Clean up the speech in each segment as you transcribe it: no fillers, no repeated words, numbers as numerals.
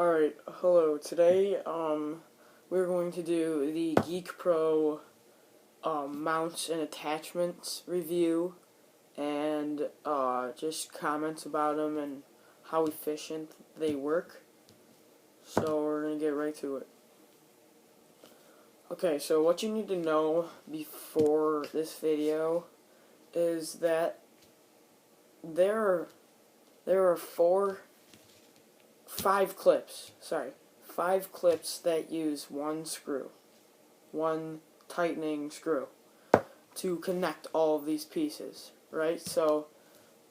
Alright, hello. Today, we're going to do the Geek Pro mounts and attachments review and just comments about them and how efficient they work. So we're going to get right to it. Okay, so what you need to know before this video is that there are five clips that use one tightening screw to connect all of these pieces, right? So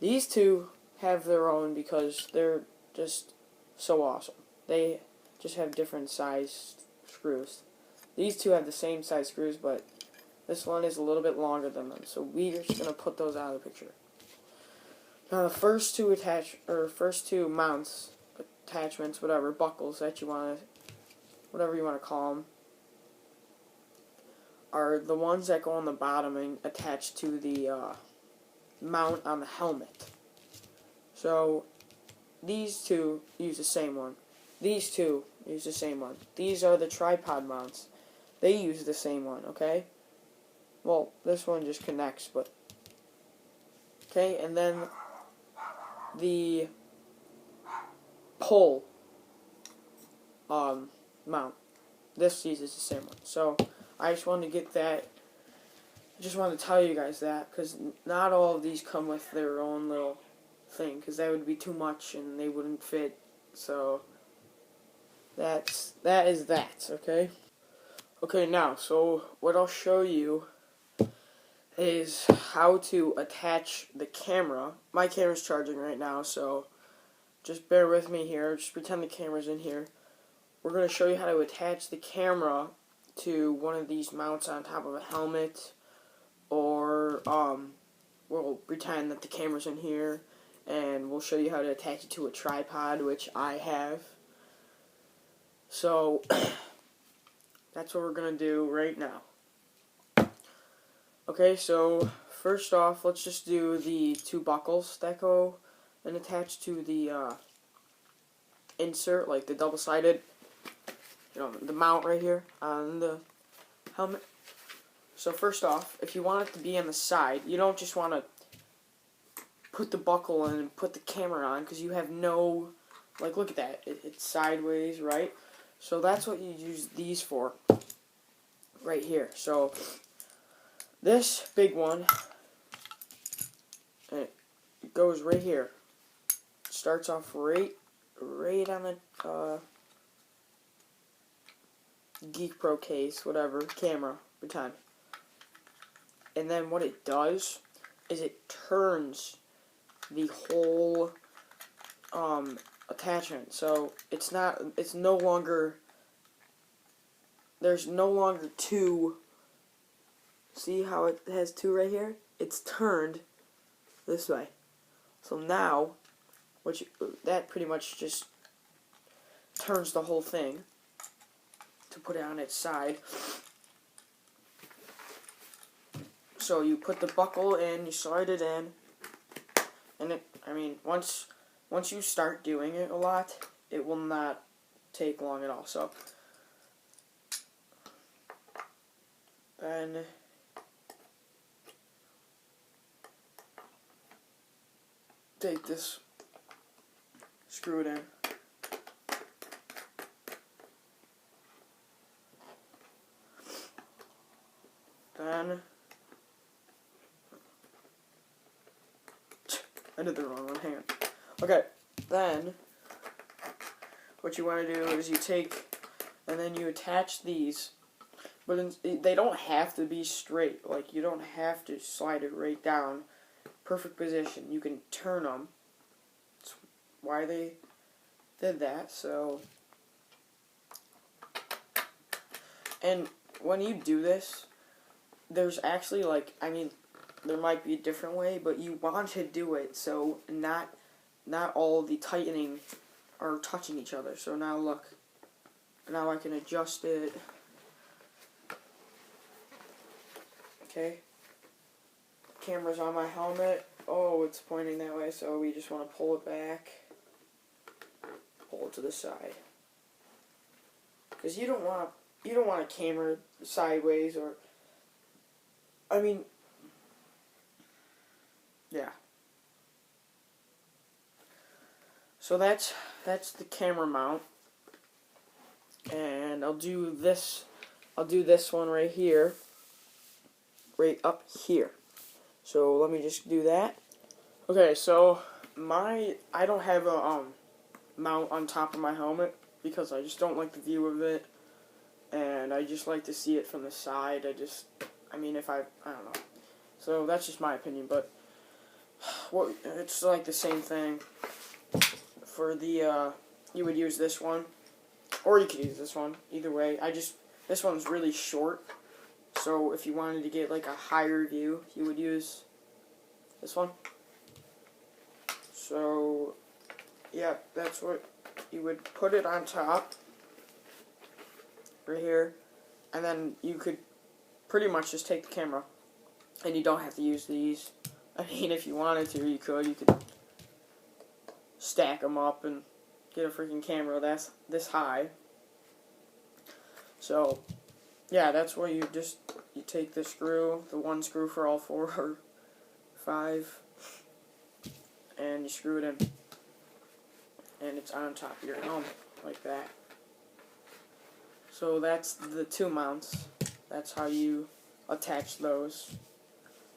these two have their own because they're just so awesome. They just have different size screws. These two have the same size screws, but this one is a little bit longer than them, so we're just going to put those out of the picture. Now the first two mounts, attachments, whatever, buckles that you want to, whatever you want to call them, are the ones that go on the bottom and attach to the mount on the helmet. So these two use the same one. These two use the same one. These are the tripod mounts. They use the same one, okay? Well, this one just connects, but... Okay, and then the pole mount. This uses the same one. So I just wanted to get that. I just wanted to tell you guys that because not all of these come with their own little thing because that would be too much and they wouldn't fit. So that is that. Okay. Okay. Now, so what I'll show you is how to attach the camera. My camera's charging right now, so just bear with me here. Just pretend the camera's in here. We're going to show you how to attach the camera to one of these mounts on top of a helmet, or we'll pretend that the camera's in here, and we'll show you how to attach it to a tripod, which I have. So that's what we're going to do right now. Okay, so first off, let's just do the two buckles that go and attach to the insert, like the double-sided, the mount right here on the helmet. So first off, if you want it to be on the side, you don't just want to put the buckle in and put the camera on because you have no, like, look at that, it's sideways, right? So that's what you use these for, right here. So this big one, it goes right here. Starts off right on the Geek Pro case, whatever, camera, pretend. And then what it does is it turns the whole attachment. So there's no longer two. See how it has two right here? It's turned this way. So now, that pretty much just turns the whole thing to put it on its side. So you put the buckle in, you slide it in, and once you start doing it a lot, it will not take long at all. So then take this, screw it in. Then I did the wrong one, hang on. Okay, then what you want to do is you take and then you attach these, but they don't have to be straight. Like, you don't have to slide it right down, perfect position. You can turn them. That's why they did that. So, and when you do this, there's actually, there might be a different way, but you want to do it so not all the tightening are touching each other. So now look, now I can adjust it. Okay, camera's on my helmet. Oh, it's pointing that way, so we just want to pull it back, pull it to the side. because you don't want a camera sideways, or I mean, yeah. So that's the camera mount, and I'll do this one right here, right up here. So let me just do that. Okay, so I don't have a mount on top of my helmet because I just don't like the view of it, and I just like to see it from the side. I don't know. So that's just my opinion, but it's like the same thing. For the you would use this one, or you could use this one. Either way, this one's really short. So if you wanted to get like a higher view, you would use this one. So yeah, that's what you would put it on top right here, and then you could pretty much just take the camera, and you don't have to use these. I mean, if you wanted to, you could stack them up and get a freaking camera that's this high. So yeah, that's where you take the screw, the one screw for all 4 or 5, and you screw it in, and it's on top of your helmet like that. So that's the 2 mounts. That's how you attach those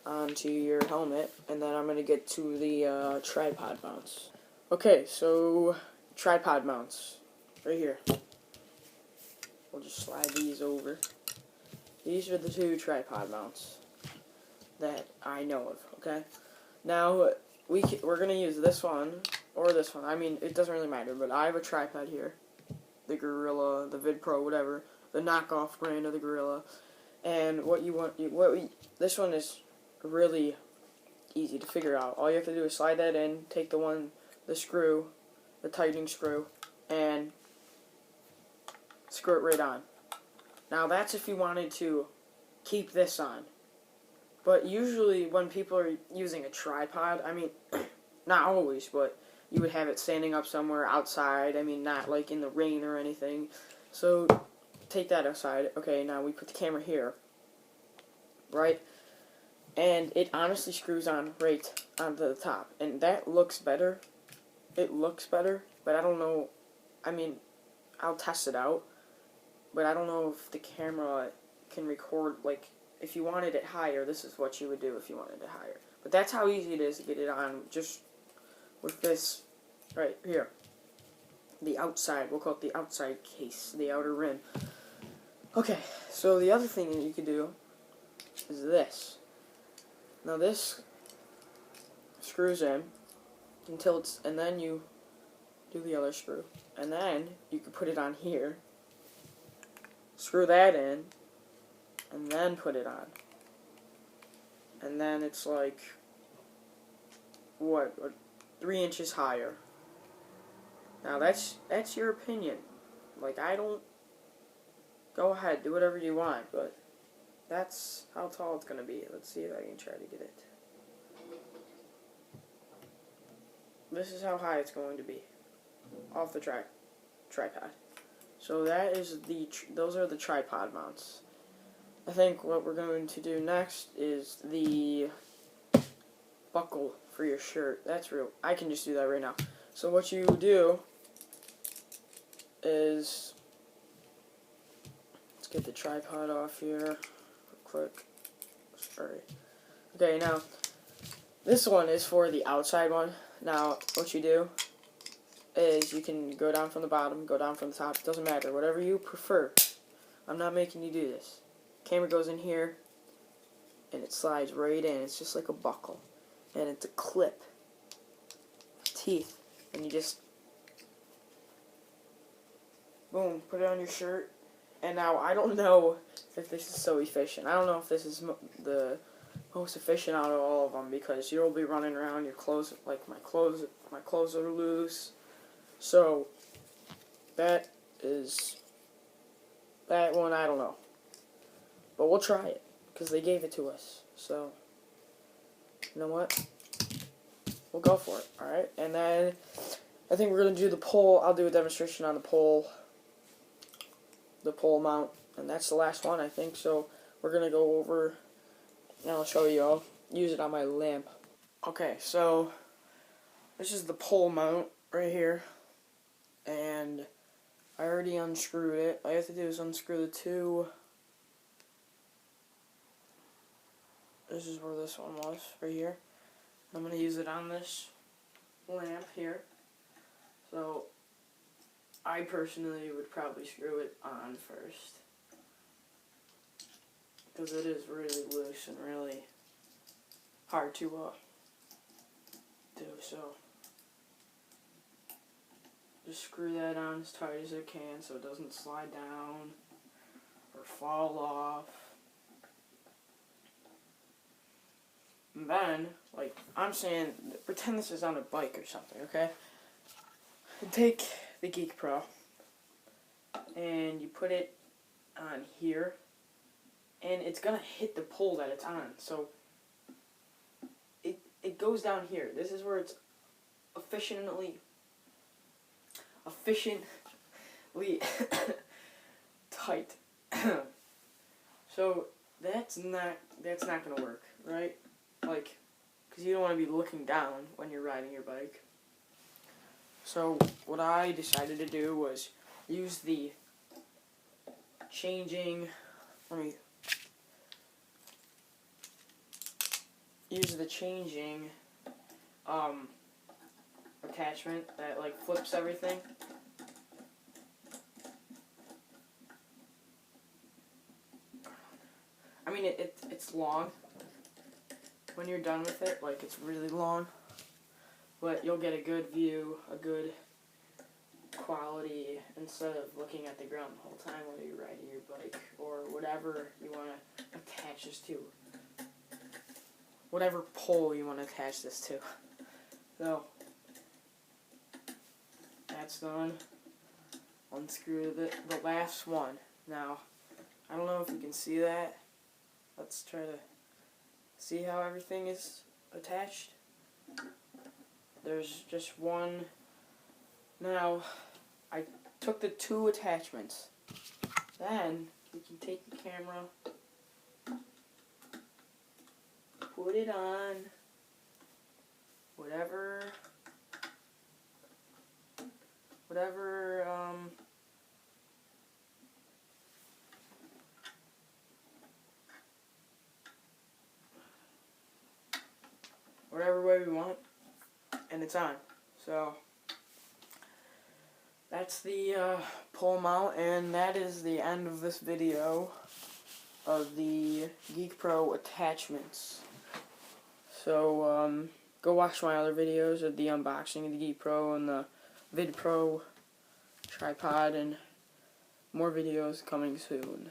onto your helmet, and then I'm going to get to the tripod mounts. Okay, so tripod mounts, right here. We'll just slide these over. These are the 2 tripod mounts that I know of, okay? Now, we're going to use this one, or this one. I mean, it doesn't really matter, but I have a tripod here. The Gorilla, the VidPro, whatever. The knockoff brand of the Gorilla. And this one is really easy to figure out. All you have to do is slide that in, take the screw, the tightening screw, and screw it right on. Now that's if you wanted to keep this on. But usually when people are using a tripod, I mean, not always, but you would have it standing up somewhere outside. I mean, not like in the rain or anything. So take that aside. Okay, now we put the camera here, right? And it honestly screws on right onto the top. And that looks better. It looks better, but I don't know. I mean, I'll test it out, but I don't know if the camera can record, like, if you wanted it higher, this is what you would do if you wanted it higher. But that's how easy it is to get it on, just with this right here. The outside, we'll call it the outside case, the outer rim. Okay, so the other thing that you could do is this. Now this screws in until and then you do the other screw. And then you can put it on here, screw that in, and then put it on. And then it's like, what, 3 inches higher. Now that's your opinion. Like, go ahead, do whatever you want, but that's how tall it's going to be. Let's see if I can try to get it. This is how high it's going to be off the tripod. So those are the tripod mounts. I think what we're going to do next is the buckle for your shirt. That's real. I can just do that right now. So what you do is, let's get the tripod off here real quick. Sorry. Okay, now this one is for the outside one. Now what you do is you can go down from the bottom, go down from the top. It doesn't matter, whatever you prefer. I'm not making you do this. Camera goes in here, and it slides right in. It's just like a buckle, and it's a clip, teeth, and you just boom, put it on your shirt. And now I don't know if this is so efficient. I don't know if this is the most efficient out of all of them, because you'll be running around your clothes, like my clothes are loose. So that one I don't know. But we'll try it, because they gave it to us. So, you know what? We'll go for it, alright? And then, I think we're going to do the pole. I'll do a demonstration on the pole the pole mount, and that's the last one, I think. So we're gonna go over, and I'll show you. I'll use it on my lamp. Okay, so this is the pole mount right here, and I already unscrewed it. All you have to do is unscrew the two. This is where this one was, right here. I'm going to use it on this lamp here. So I personally would probably screw it on first, because it is really loose and really hard to do. So just screw that on as tight as it can so it doesn't slide down or fall off. And then, like I'm saying, pretend this is on a bike or something, okay? Take the Geek Pro and you put it on here, and it's gonna hit the pole that it's on. So it goes down here. This is where it's efficiently tight. So that's not gonna work, right? Like, because you don't want to be looking down when you're riding your bike. So what I decided to do was use the changing, attachment that like flips everything. I mean, it's long. When you're done with it, like, it's really long, but you'll get a good view, a good quality, instead of looking at the ground the whole time while you're riding your bike, or whatever you want to attach this to. Whatever pole you want to attach this to. So, that's done. Unscrew the last one. Now, I don't know if you can see that. Let's try to see how everything is attached. There's just one. Now, I took the two attachments. Then, you can take the camera, put it on whatever way we want, and it's on. So that's the pole mount, and that is the end of this video of the Geek Pro attachments. So go watch my other videos of the unboxing of the Geek Pro and the Vid Pro tripod, and more videos coming soon.